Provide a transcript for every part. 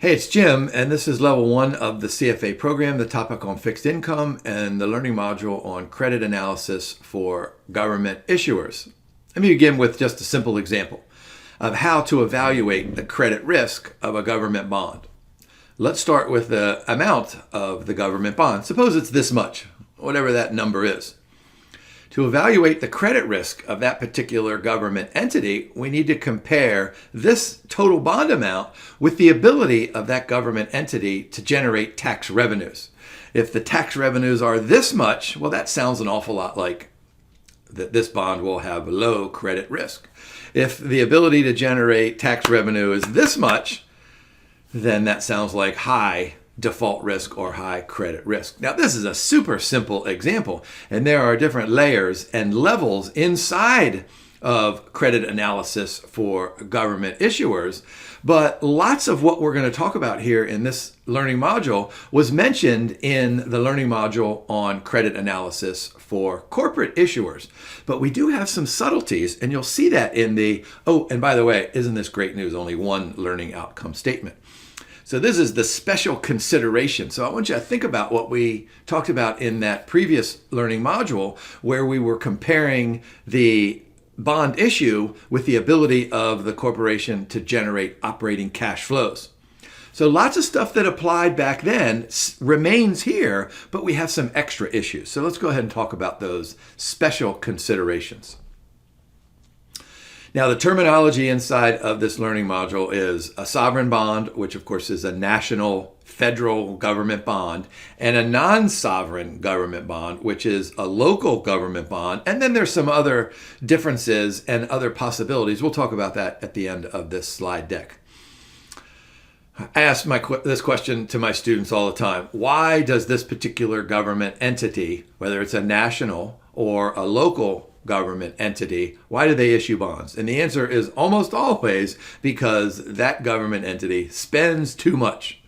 Hey, it's Jim, and this is level 1 of the CFA program, the topic on fixed income, and the learning module on credit analysis for government issuers. Let me begin with just a simple example of how to evaluate the credit risk of a government bond. Let's start with the amount of the government bond. Suppose it's this much, whatever that number is. To evaluate the credit risk of that particular government entity, we need to compare this total bond amount with the ability of that government entity to generate tax revenues. If the tax revenues are this much, well, that sounds an awful lot like that this bond will have low credit risk. If the ability to generate tax revenue is this much, then that sounds like high default risk or high credit risk. Now, this is a super simple example, and there are different layers and levels inside of credit analysis for government issuers, but lots of what we're going to talk about here in this learning module was mentioned in the learning module on credit analysis for corporate issuers. But we do have some subtleties, and you'll see that in the, oh, and by the way, isn't this great news? Only one learning outcome statement. So this is the special consideration. So I want you to think about what we talked about in that previous learning module where we were comparing the bond issue with the ability of the corporation to generate operating cash flows. So lots of stuff that applied back then remains here, but we have some extra issues. So let's go ahead and talk about those special considerations. Now, the terminology inside of this learning module is a sovereign bond, which of course is a national federal government bond, and a non-sovereign government bond, which is a local government bond. And then there's some other differences and other possibilities. We'll talk about that at the end of this slide deck. I ask this question to my students all the time. Why does this particular government entity, whether it's a national or a local government entity, why do they issue bonds? And the answer is almost always because that government entity spends too much.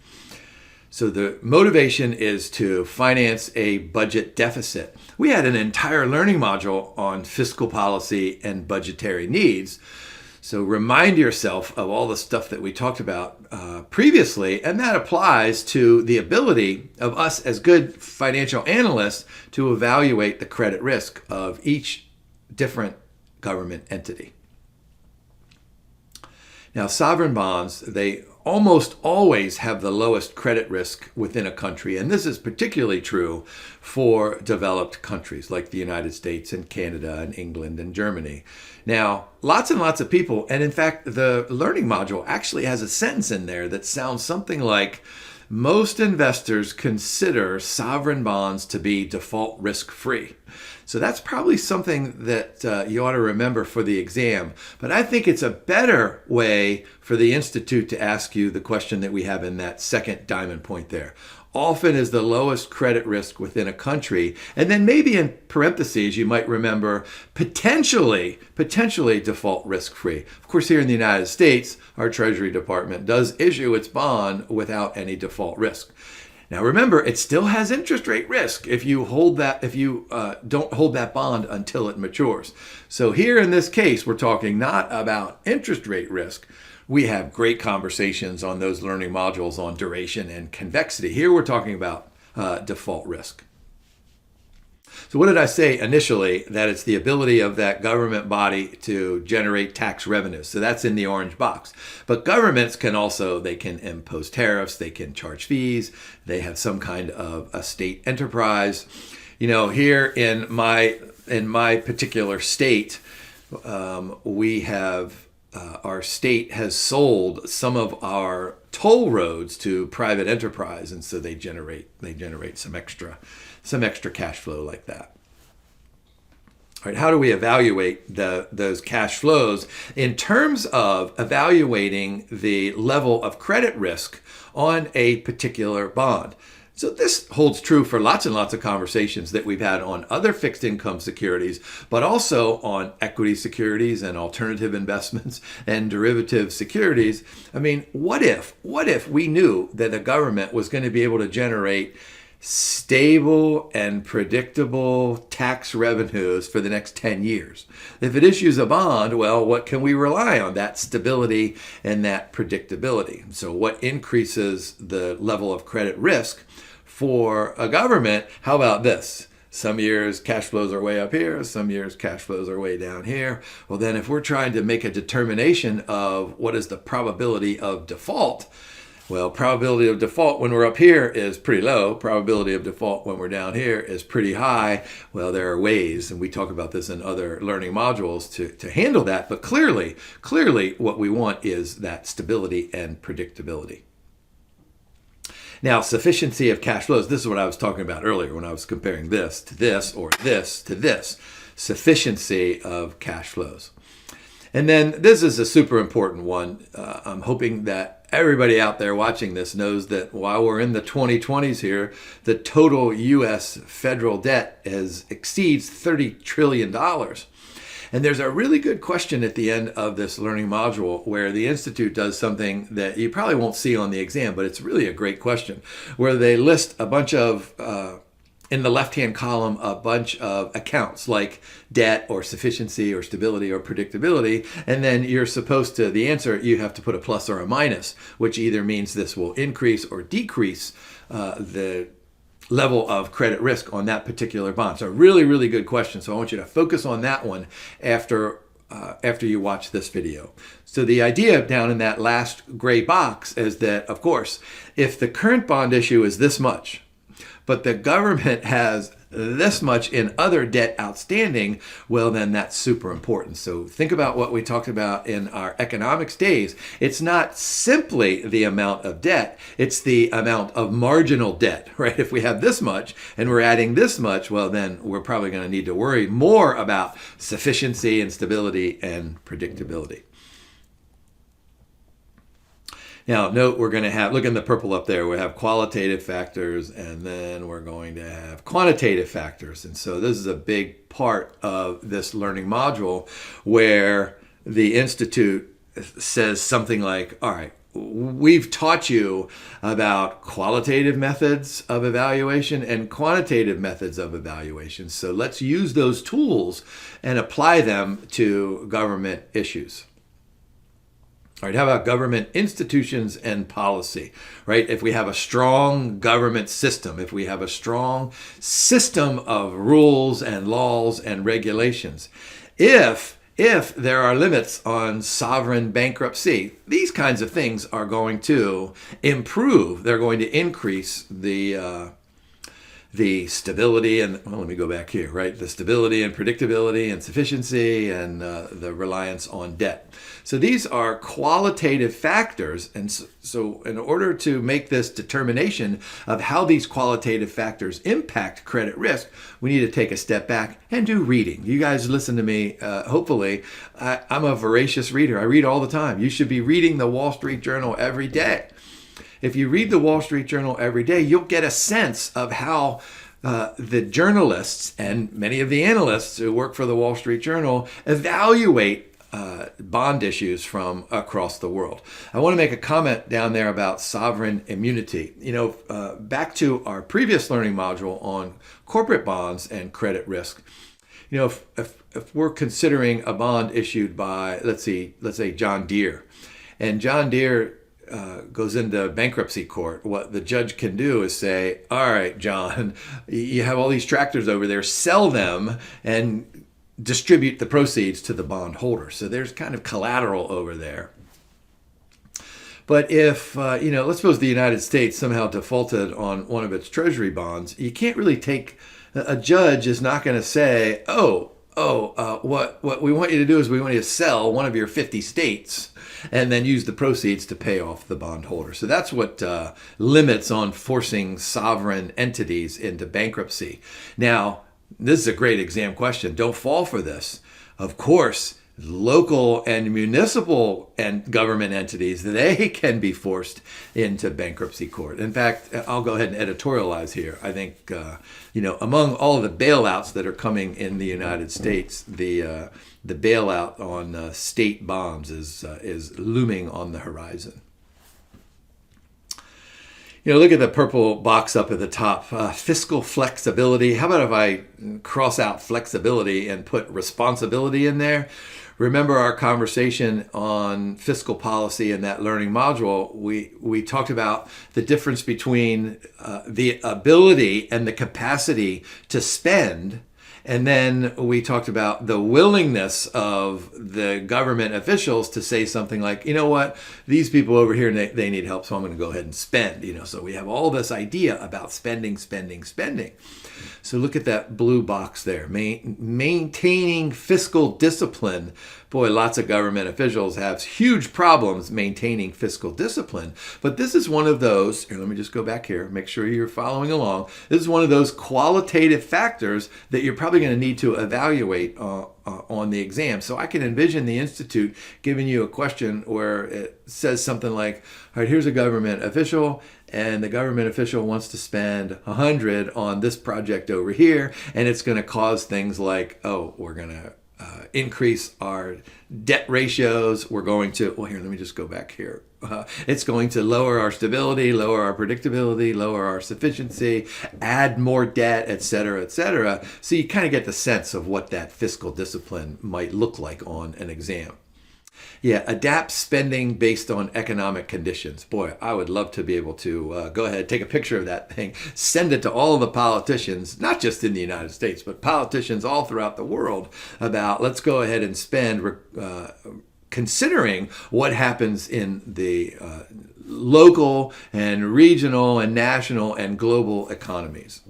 So the motivation is to finance a budget deficit. We had an entire learning module on fiscal policy and budgetary needs. So remind yourself of all the stuff that we talked about previously, and that applies to the ability of us as good financial analysts to evaluate the credit risk of each different government entity. Now, sovereign bonds, they almost always have the lowest credit risk within a country, and this is particularly true for developed countries like the United States and Canada and England and Germany. Now, lots and lots of people, and in fact, the learning module actually has a sentence in there that sounds something like, most investors consider sovereign bonds to be default risk-free. So that's probably something that you ought to remember for the exam. But I think it's a better way for the Institute to ask you the question that we have in that second diamond point there. Often is the lowest credit risk within a country. And then maybe in parentheses, you might remember potentially default risk-free. Of course, here in the United States, our Treasury Department does issue its bond without any default risk. Now remember, it still has interest rate risk if you don't hold that bond until it matures. So here in this case, we're talking not about interest rate risk. We have great conversations on those learning modules on duration and convexity. Here we're talking about default risk. So what did I say initially? That it's the ability of that government body to generate tax revenues. So that's in the orange box. But governments can also, they can impose tariffs, they can charge fees, they have some kind of a state enterprise. You know, here in my particular state, we have our state has sold some of our toll roads to private enterprise, and so they generate some extra cash flow like that. All right, how do we evaluate those cash flows in terms of evaluating the level of credit risk on a particular bond? So this holds true for lots and lots of conversations that we've had on other fixed income securities, but also on equity securities and alternative investments and derivative securities. I mean, what if we knew that the government was going to be able to generate stable and predictable tax revenues for the next 10 years. If it issues a bond, well, what can we rely on? That stability and that predictability. So what increases the level of credit risk for a government? How about this? Some years cash flows are way up here, some years cash flows are way down here. Well, then if we're trying to make a determination of what is the probability of default, well, probability of default when we're up here is pretty low. Probability of default when we're down here is pretty high. Well, there are ways, and we talk about this in other learning modules, to handle that. But clearly, what we want is that stability and predictability. Now, sufficiency of cash flows. This is what I was talking about earlier when I was comparing this to this or this to this. Sufficiency of cash flows. And then this is a super important one. I'm hoping that everybody out there watching this knows that while we're in the 2020s here, the total U.S. federal debt exceeds $30 trillion. And there's a really good question at the end of this learning module where the Institute does something that you probably won't see on the exam, but it's really a great question, where they list a bunch of in the left-hand column, a bunch of accounts like debt or sufficiency or stability or predictability. And then you're supposed to, the answer, you have to put a plus or a minus, which either means this will increase or decrease the level of credit risk on that particular bond. So really, really good question. So I want you to focus on that one after you watch this video. So the idea down in that last gray box is that, of course, if the current bond issue is this much, but the government has this much in other debt outstanding, well, then that's super important. So think about what we talked about in our economics days. It's not simply the amount of debt, it's the amount of marginal debt, right? If we have this much and we're adding this much, well, then we're probably going to need to worry more about sufficiency and stability and predictability. Now, note we're going to have, look in the purple up there, we have qualitative factors, and then we're going to have quantitative factors. And so this is a big part of this learning module where the Institute says something like, all right, we've taught you about qualitative methods of evaluation and quantitative methods of evaluation. So let's use those tools and apply them to government issues. All right, how about government institutions and policy, right? If we have a strong government system, if we have a strong system of rules and laws and regulations, if there are limits on sovereign bankruptcy, these kinds of things are going to improve. They're going to increase the stability and, well, let me go back here, right? The stability and predictability and sufficiency and the reliance on debt. So these are qualitative factors. And so in order to make this determination of how these qualitative factors impact credit risk, we need to take a step back and do reading. You guys listen to me, hopefully. I'm a voracious reader. I read all the time. You should be reading the Wall Street Journal every day. If you read the Wall Street Journal every day, you'll get a sense of how the journalists and many of the analysts who work for the Wall Street Journal evaluate bond issues from across the world. I want to make a comment down there about sovereign immunity. You know, back to our previous learning module on corporate bonds and credit risk. You know, if we're considering a bond issued by, let's say John Deere, and John Deere goes into bankruptcy court, what the judge can do is say, all right, John, you have all these tractors over there, sell them and distribute the proceeds to the bond holder. So there's kind of collateral over there. But if, let's suppose the United States somehow defaulted on one of its treasury bonds, you can't really a judge is not going to say, what we want you to do is we want you to sell one of your 50 states and then use the proceeds to pay off the bondholder. So that's what limits on forcing sovereign entities into bankruptcy. Now, this is a great exam question. Don't fall for this. Of course, local and municipal and government entities, they can be forced into bankruptcy court. In fact, I'll go ahead and editorialize here. I think, among all of the bailouts that are coming in the United States, the bailout on state bonds is looming on the horizon. Look at the purple box up at the top. Fiscal flexibility. How about if I cross out flexibility and put responsibility in there? Remember our conversation on fiscal policy in that learning module. We talked about the difference between the ability and the capacity to spend. And then we talked about the willingness of the government officials to say something like, you know what, these people over here, they need help, so I'm going to go ahead and spend. So we have all this idea about spending. So look at that blue box there, maintaining fiscal discipline. Boy, lots of government officials have huge problems maintaining fiscal discipline. But this is one of those, here, let me just go back here, make sure you're following along. This is one of those qualitative factors that you're probably going to need to evaluate on the exam. So I can envision the Institute giving you a question where it says something like, all right, here's a government official, and the government official wants to spend 100 on this project over here, and it's going to cause things like, we're going to increase our debt ratios. We're going to, let me just go back here. It's going to lower our stability, lower our predictability, lower our sufficiency, add more debt, et cetera, et cetera. So you kind of get the sense of what that fiscal discipline might look like on an exam. Yeah, adapt spending based on economic conditions. Boy, I would love to be able to go ahead, take a picture of that thing, send it to all of the politicians, not just in the United States, but politicians all throughout the world about let's go ahead and spend considering what happens in the local and regional and national and global economies.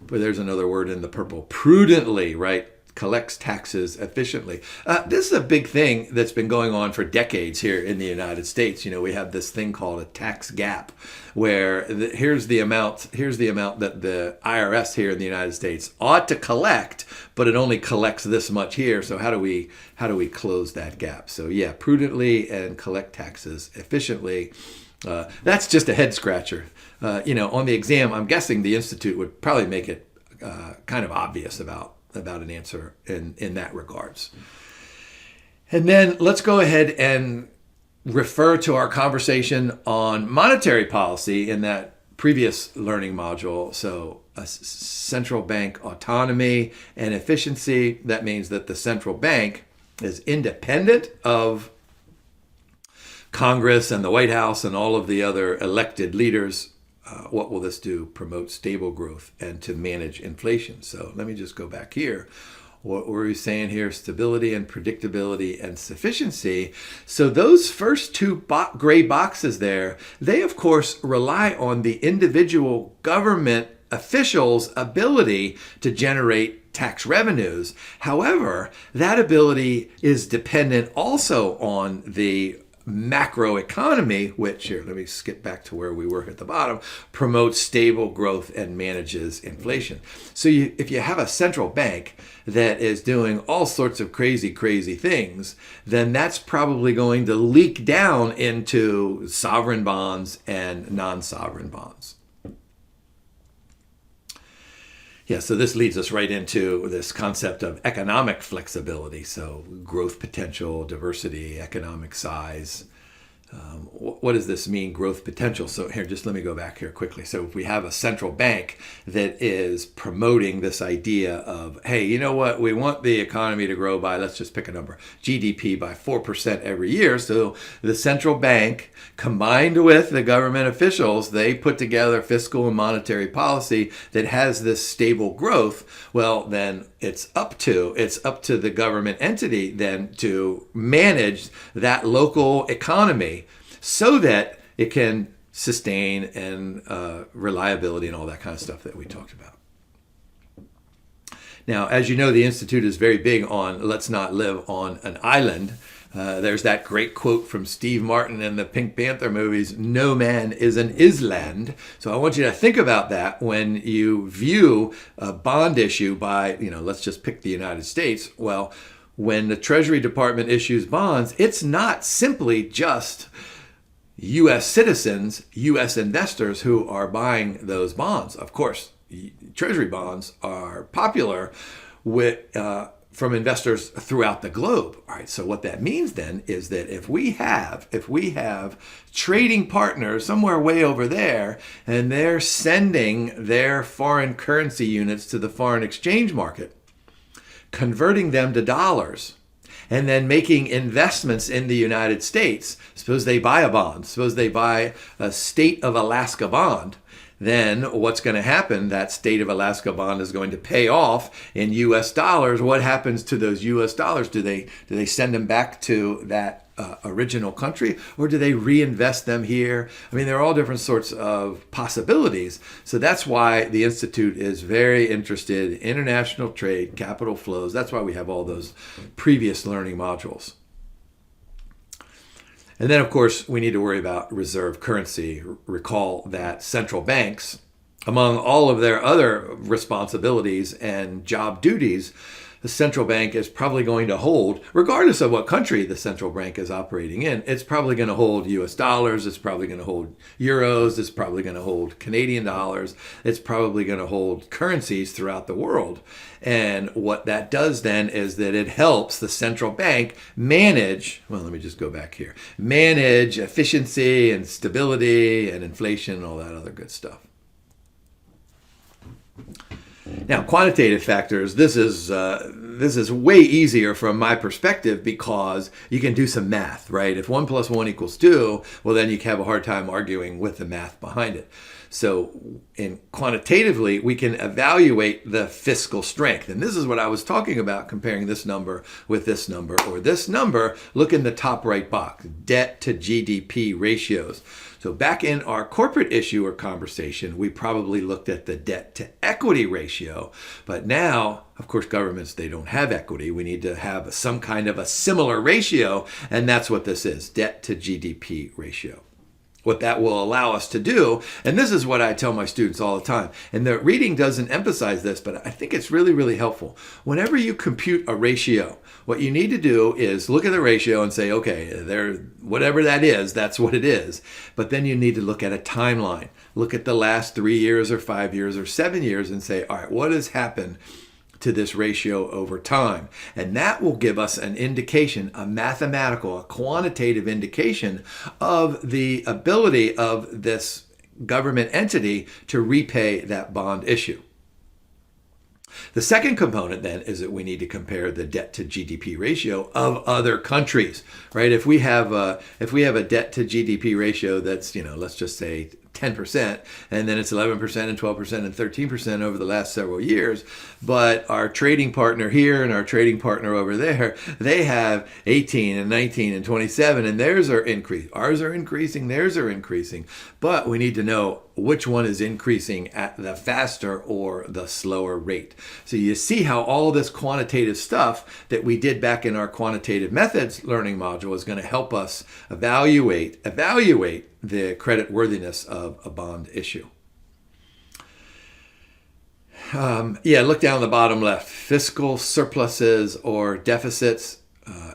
But there's another word in the purple, prudently, right? Collects taxes efficiently. This is a big thing that's been going on for decades here in the United States. We have this thing called a tax gap, where here's the amount that the IRS here in the United States ought to collect, but it only collects this much here. So how do we close that gap? So yeah, prudently and collect taxes efficiently. That's just a head scratcher. On the exam, I'm guessing the Institute would probably make it kind of obvious about an answer in that regards. And then let's go ahead and refer to our conversation on monetary policy in that previous learning module. So central bank autonomy and efficiency. That means that the central bank is independent of Congress and the White House and all of the other elected leaders. What will this do? Promote stable growth and to manage inflation. So let me just go back here. What were we saying here? Stability and predictability and sufficiency. So those first two gray boxes there, they of course rely on the individual government officials' ability to generate tax revenues. However, that ability is dependent also on the macroeconomy, which here, let me skip back to where we were at the bottom, promotes stable growth and manages inflation. So if you have a central bank that is doing all sorts of crazy things, then that's probably going to leak down into sovereign bonds and non-sovereign bonds. Yeah, so this leads us right into this concept of economic flexibility. So growth potential, diversity, economic size. What does this mean, growth potential? So here, just let me go back here quickly. So if we have a central bank that is promoting this idea of, hey, you know what, we want the economy to grow by, let's just pick a number, GDP by 4% every year. So the central bank, combined with the government officials, they put together fiscal and monetary policy that has this stable growth. Well, then it's up to the government entity then to manage that local economy so that it can sustain and reliability and all that kind of stuff that we talked about. Now, as you know, the Institute is very big on let's not live on an island. There's that great quote from Steve Martin in the Pink Panther movies, no man is an island. So I want you to think about that when you view a bond issue by, let's just pick the United States. Well, when the Treasury Department issues bonds, it's not simply just U.S. citizens, U.S. investors who are buying those bonds. Of course, Treasury bonds are popular with from investors throughout the globe. All right, so what that means then is that if we have trading partners somewhere way over there, and they're sending their foreign currency units to the foreign exchange market, converting them to dollars, and then making investments in the United States, suppose they buy a bond, suppose they buy a State of Alaska bond, then what's going to happen, that State of Alaska bond is going to pay off in US dollars. What happens to those US dollars? Do they send them back to that original country, or do they reinvest them here? I mean, there are all different sorts of possibilities. So that's why the Institute is very interested in international trade, capital flows. That's why we have all those previous learning modules. And then, of course, we need to worry about reserve currency. Recall that central banks, among all of their other responsibilities and job duties, the central bank is probably going to hold, regardless of what country the central bank is operating in, it's probably going to hold US dollars, it's probably going to hold euros, it's probably going to hold Canadian dollars, it's probably going to hold currencies throughout the world. And what that does then is that it helps the central bank manage, well, let me just go back here, manage efficiency and stability and inflation and all that other good stuff. Now, quantitative factors, this is way easier from my perspective because you can do some math, right? If 1 + 1 = 2, well, then you have a hard time arguing with the math behind it. So quantitatively, we can evaluate the fiscal strength. And this is what I was talking about, comparing this number with this number or this number. Look in the top right box, debt to GDP ratios. So back in our corporate issuer conversation, we probably looked at the debt to equity ratio. But now, of course, governments, they don't have equity. We need to have some kind of a similar ratio. And that's what this is, debt to GDP ratio. What that will allow us to do, and this is what I tell my students all the time, and the reading doesn't emphasize this, but I think it's really, really helpful. Whenever you compute a ratio, what you need to do is look at the ratio and say, okay, whatever that is, that's what it is. But then you need to look at a timeline. Look at the last 3 years or 5 years or 7 years and say, all right, what has happened to this ratio over time? And that will give us an indication, a mathematical, a quantitative indication of the ability of this government entity to repay that bond issue. The second component then is that we need to compare the debt to GDP ratio of other countries, right? If we have a debt to GDP ratio that's, let's just say 10%, and then it's 11% and 12% and 13% over the last several years. But our trading partner here and our trading partner over there, they have 18 and 19 and 27, and theirs are increasing. Ours are increasing, theirs are increasing. But we need to know which one is increasing at the faster or the slower rate. So you see how all this quantitative stuff that we did back in our quantitative methods learning module is going to help us evaluate the creditworthiness of a bond issue. Look down the bottom left. Fiscal surpluses or deficits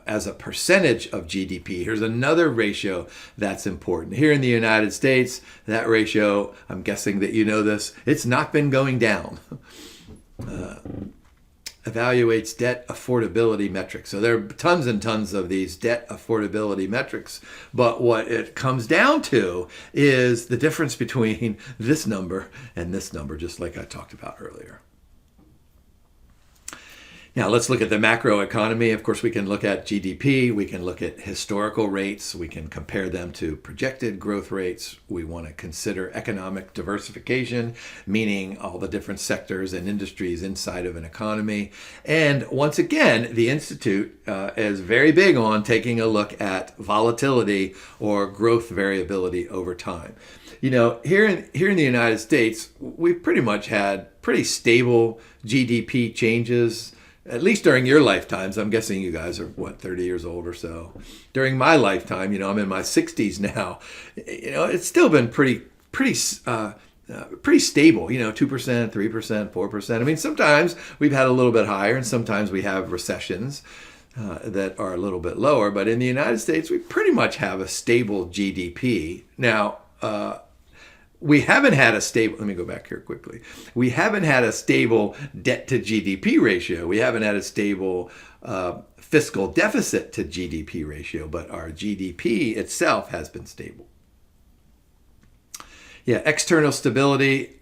as a percentage of GDP. Here's another ratio that's important. Here in the United States, that ratio, I'm guessing that you know this, it's not been going down. Evaluates debt affordability metrics. So there are tons and tons of these debt affordability metrics, but what it comes down to is the difference between this number and this number, just like I talked about earlier. Now let's look at the macroeconomy. Of course, we can look at GDP, we can look at historical rates, we can compare them to projected growth rates. We want to consider economic diversification, meaning all the different sectors and industries inside of an economy. And once again, the Institute is very big on taking a look at volatility or growth variability over time. Here in the United States, we've pretty much had pretty stable GDP changes. At least during your lifetimes. I'm guessing you guys are, 30 years old or so. During my lifetime, I'm in my 60s now. It's still been pretty stable, 2%, 3%, 4%. I mean, sometimes we've had a little bit higher, and sometimes we have recessions that are a little bit lower. But in the United States, we pretty much have a stable GDP. Now, we haven't had a stable, let me go back here quickly. We haven't had a stable debt to GDP ratio. We haven't had a stable fiscal deficit to GDP ratio, but our GDP itself has been stable. Yeah, external stability,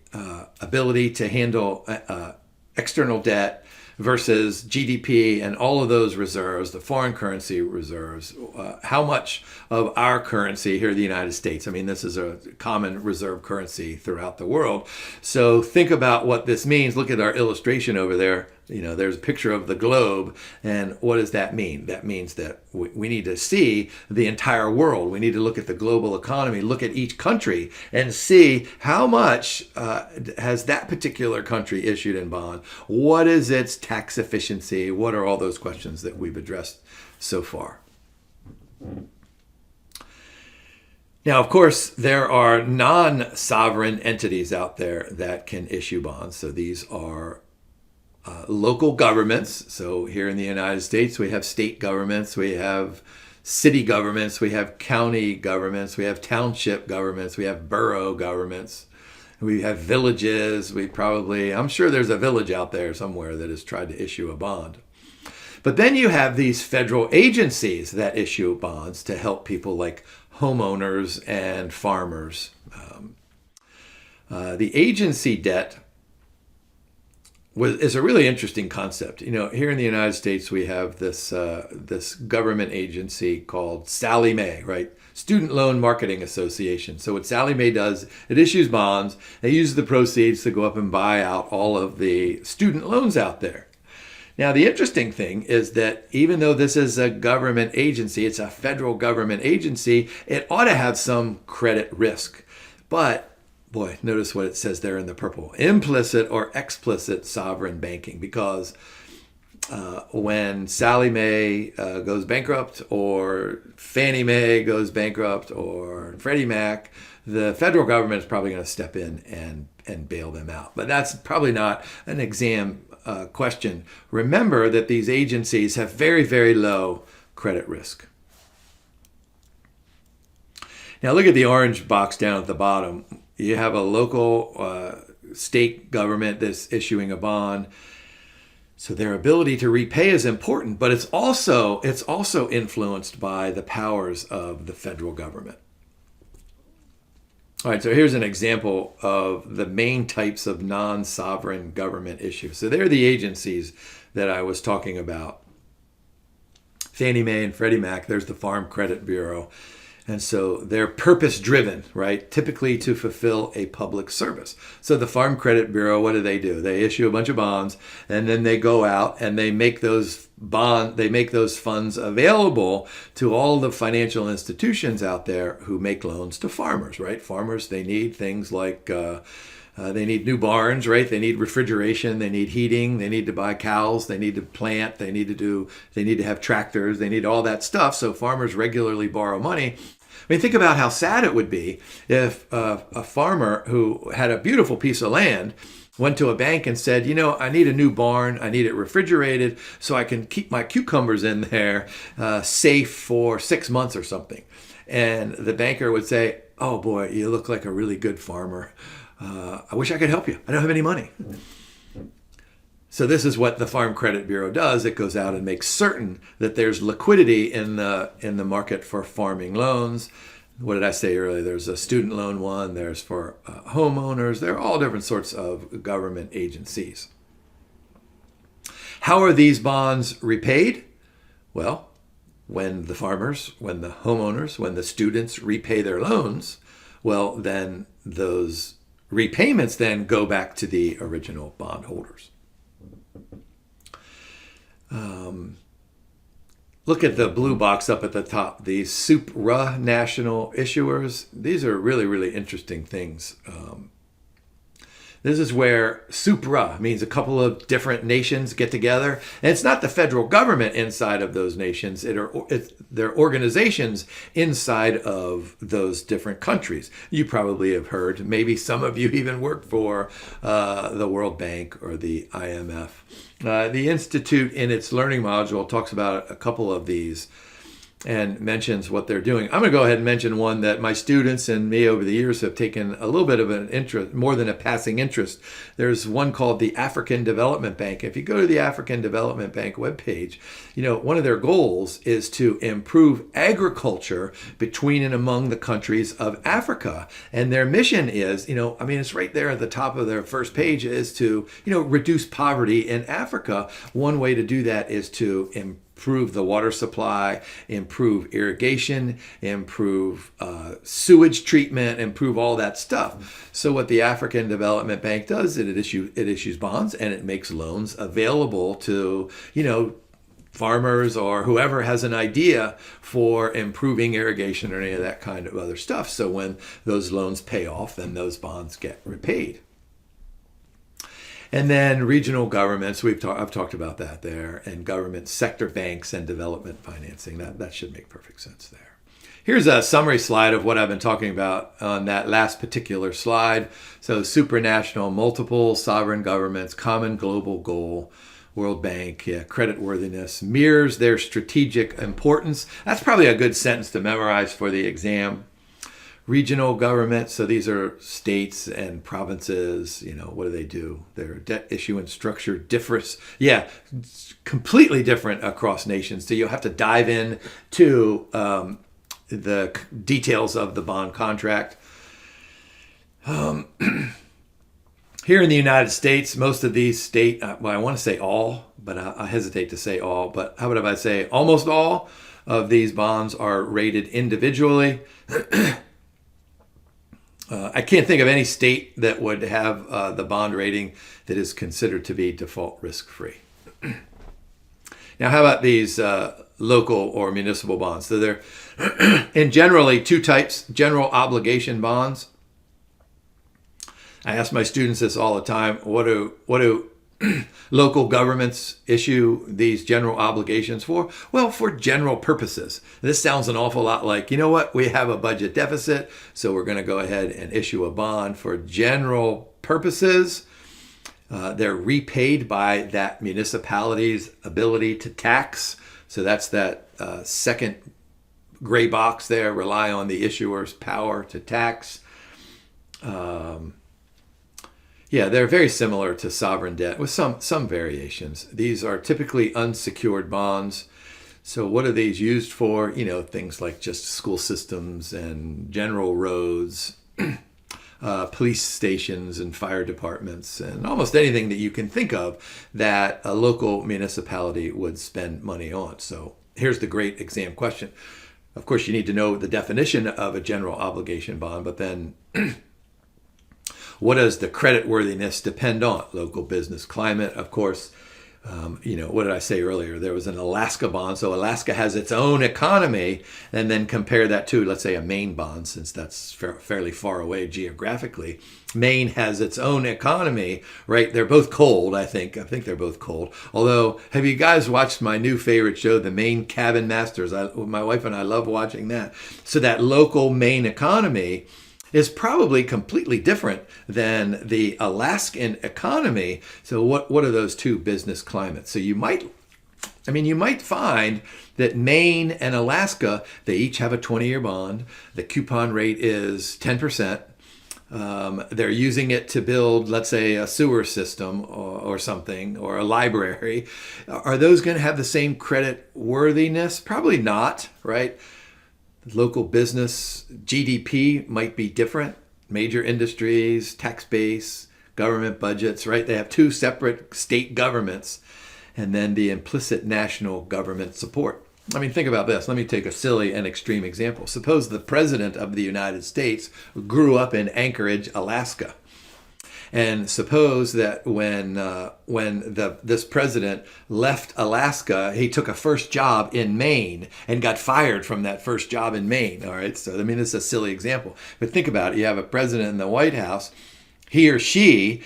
ability to handle external debt versus GDP and all of those reserves, the foreign currency reserves, how much of our currency here in the United States, I mean, this is a common reserve currency throughout the world. So think about what this means. Look at our illustration over there. You know, there's a picture of the globe. And what does that mean? That means that we need to see the entire world. We need to look at the global economy, look at each country and see how much has that particular country issued in bond. What is its tax efficiency? What are all those questions that we've addressed so far? Now, of course, there are non-sovereign entities out there that can issue bonds. So these are local governments. So here in the United States, we have state governments, we have city governments, we have county governments, we have township governments, we have borough governments, we have villages. I'm sure there's a village out there somewhere that has tried to issue a bond. But then you have these federal agencies that issue bonds to help people like homeowners and farmers. The agency debt is a really interesting concept. You know, here in the United States, we have this government agency called Sallie Mae, right? Student Loan Marketing Association. So what Sallie Mae does, it issues bonds. They use the proceeds to go up and buy out all of the student loans out there. Now, the interesting thing is that even though this is a government agency, it's a federal government agency, it ought to have some credit risk. But boy, notice what it says there in the purple. Implicit or explicit sovereign banking. Because when Sallie Mae goes bankrupt, or Fannie Mae goes bankrupt, or Freddie Mac, the federal government is probably going to step in and bail them out. But that's probably not an exam question. Remember that these agencies have very, very low credit risk. Now look at the orange box down at the bottom. You have a local state government that's issuing a bond. So their ability to repay is important, but it's also influenced by the powers of the federal government. All right, so here's an example of the main types of non-sovereign government issues. So they're the agencies that I was talking about. Fannie Mae and Freddie Mac, there's the Farm Credit Bureau. And so they're purpose-driven, right? Typically to fulfill a public service. So the Farm Credit Bureau, what do? They issue a bunch of bonds, and then they go out and they make those funds available to all the financial institutions out there who make loans to farmers, right? Farmers, they need things like they need new barns, right? They need refrigeration, they need heating, they need to buy cows, they need to plant, they need to have tractors, they need all that stuff. So farmers regularly borrow money. I mean, think about how sad it would be if a farmer who had a beautiful piece of land went to a bank and said, I need a new barn, I need it refrigerated so I can keep my cucumbers in there safe for 6 months or something. And the banker would say, oh boy, you look like a really good farmer. I wish I could help you. I don't have any money. So this is what the Farm Credit Bureau does. It goes out and makes certain that there's liquidity in the market for farming loans. What did I say earlier? There's a student loan one. There's for homeowners. There are all different sorts of government agencies. How are these bonds repaid? Well, when the farmers, when the homeowners, when the students repay their loans, well, then those repayments then go back to the original bondholders. Look at the blue box up at the top, the Supranational Issuers. These are really, really interesting things. This is where supra means a couple of different nations get together. And it's not the federal government inside of those nations. They're organizations inside of those different countries. You probably have heard, maybe some of you even work for the World Bank or the IMF. The Institute in its learning module talks about a couple of these and mentions what they're doing. I'm going to go ahead and mention one that my students and me over the years have taken a little bit of an interest, more than a passing interest. There's one called the African Development Bank. If you go to the African Development Bank webpage, one of their goals is to improve agriculture between and among the countries of Africa. And their mission is, it's right there at the top of their first page, is to, reduce poverty in Africa. One way to do that is to improve the water supply, improve irrigation, improve sewage treatment, improve all that stuff. So what the African Development Bank does, it issues bonds and it makes loans available to, farmers or whoever has an idea for improving irrigation or any of that kind of other stuff. So when those loans pay off, then those bonds get repaid. And then regional governments, I've talked about that there, and government sector banks and development financing. That should make perfect sense there. Here's a summary slide of what I've been talking about on that last particular slide. So supranational, multiple sovereign governments, common global goal, World Bank, creditworthiness, mirrors their strategic importance. That's probably a good sentence to memorize for the exam. Regional government, so these are states and provinces. What do? Their debt issuance structure differs. Completely different across nations. So you'll have to dive in to the details of the bond contract. Here in the United States, most of these I want to say all, but I hesitate to say all, but how about if I say almost all of these bonds are rated individually? I can't think of any state that would have the bond rating that is considered to be default risk-free. Now, how about these local or municipal bonds? So they're in generally two types: general obligation bonds. I ask my students this all the time. What do local governments issue these general obligations for? Well, for general purposes. This sounds an awful lot like, we have a budget deficit, so we're going to go ahead and issue a bond for general purposes. They're repaid by that municipality's ability to tax. So that's that second gray box there, rely on the issuer's power to tax. They're very similar to sovereign debt with some variations. These are typically unsecured bonds. So what are these used for? Things like just school systems and general roads, police stations and fire departments, and almost anything that you can think of that a local municipality would spend money on. So here's the great exam question. Of course, you need to know the definition of a general obligation bond, but then what does the creditworthiness depend on? Local business climate, of course. What did I say earlier? There was an Alaska bond. So Alaska has its own economy, and then compare that to, let's say, a Maine bond, since that's fairly far away geographically. Maine has its own economy, right? They're both cold, I think. I think they're both cold. Although, have you guys watched my new favorite show, The Maine Cabin Masters? My wife and I love watching that. So that local Maine economy is probably completely different than the Alaskan economy. So what are those two business climates? So you might find that Maine and Alaska, they each have a 20-year bond. The coupon rate is 10%. They're using it to build, let's say, a sewer system or something, or a library. Are those going to have the same credit worthiness? Probably not, right? Local business GDP might be different. Major industries, tax base, government budgets, right? They have two separate state governments, and then the implicit national government support. Think about this. Let me take a silly and extreme example. Suppose the president of the United States grew up in Anchorage, Alaska. And suppose that when this president left Alaska, he took a first job in Maine and got fired from that first job in Maine. All right. So, this is a silly example. But think about it. You have a president in the White House. He or she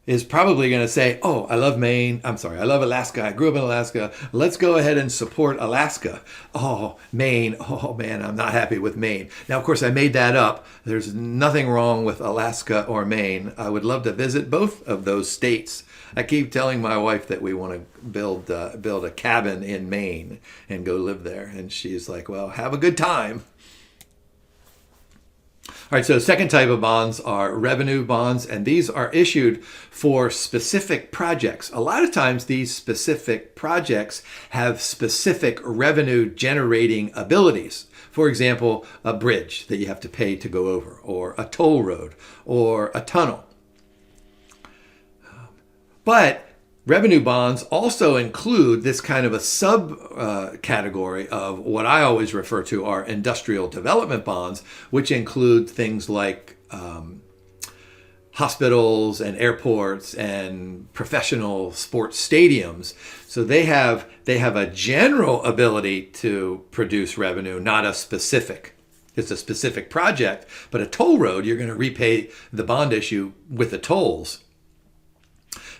is probably going to say, oh, I love Maine. I'm sorry, I love Alaska. I grew up in Alaska. Let's go ahead and support Alaska. Oh, Maine. Oh, man, I'm not happy with Maine. Now, of course, I made that up. There's nothing wrong with Alaska or Maine. I would love to visit both of those states. I keep telling my wife that we want to build a cabin in Maine and go live there. And she's like, well, have a good time. All right, so the second type of bonds are revenue bonds, and these are issued for specific projects. A lot of times these specific projects have specific revenue generating abilities. For example, a bridge that you have to pay to go over, or a toll road, or a tunnel. But revenue bonds also include this kind of a subcategory of what I always refer to are industrial development bonds, which include things like hospitals and airports and professional sports stadiums. So they have a general ability to produce revenue, not a specific. It's a specific project, but a toll road, you're going to repay the bond issue with the tolls.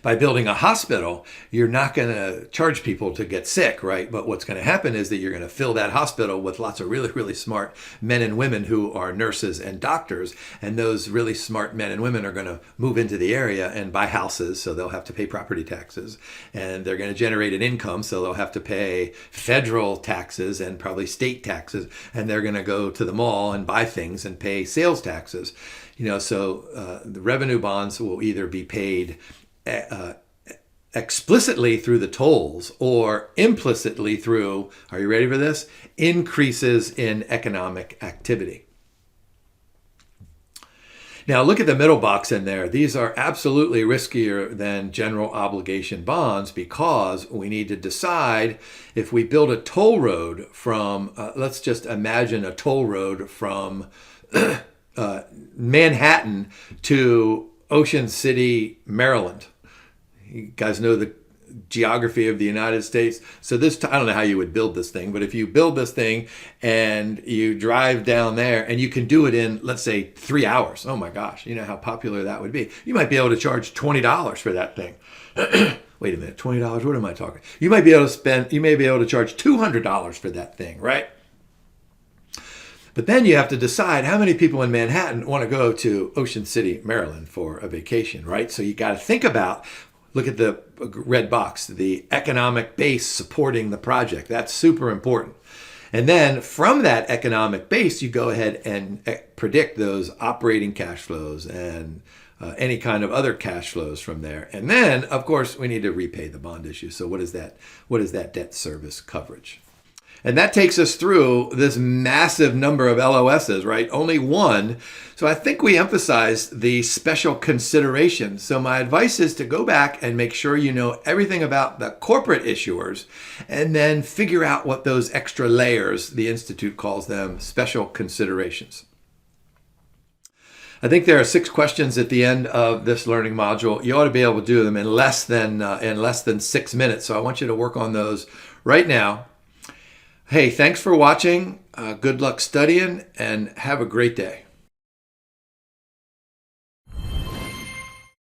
By building a hospital, you're not going to charge people to get sick, right? But what's going to happen is that you're going to fill that hospital with lots of really, really smart men and women who are nurses and doctors. And those really smart men and women are going to move into the area and buy houses, so they'll have to pay property taxes. And they're going to generate an income, so they'll have to pay federal taxes and probably state taxes. And they're going to go to the mall and buy things and pay sales taxes. So the revenue bonds will either be paid explicitly through the tolls or implicitly through, are you ready for this? Increases in economic activity. Now look at the middle box in there. These are absolutely riskier than general obligation bonds because we need to decide if we build a toll road from, let's just imagine a toll road from Manhattan to Ocean City, Maryland. You guys know the geography of the United States. So I don't know how you would build this thing, but if you build this thing and you drive down there and you can do it in, let's say, 3 hours. Oh my gosh, you know how popular that would be. You might be able to charge $20 for that thing. Wait a minute, $20? What am I talking? You may be able to charge $200 for that thing, right? But then you have to decide how many people in Manhattan want to go to Ocean City, Maryland for a vacation, right? So you got to think about, look at the red box, the economic base supporting the project. That's super important. And then from that economic base, you go ahead and predict those operating cash flows and any kind of other cash flows from there. And then, of course, we need to repay the bond issue. So what is that? What is that debt service coverage? And that takes us through this massive number of LOSs, right? Only one. So I think we emphasize the special considerations. So my advice is to go back and make sure you know everything about the corporate issuers and then figure out what those extra layers, the Institute calls them, special considerations. I think there are 6 questions at the end of this learning module. You ought to be able to do them in less than 6 minutes. So I want you to work on those right now. Hey, thanks for watching. Good luck studying and have a great day.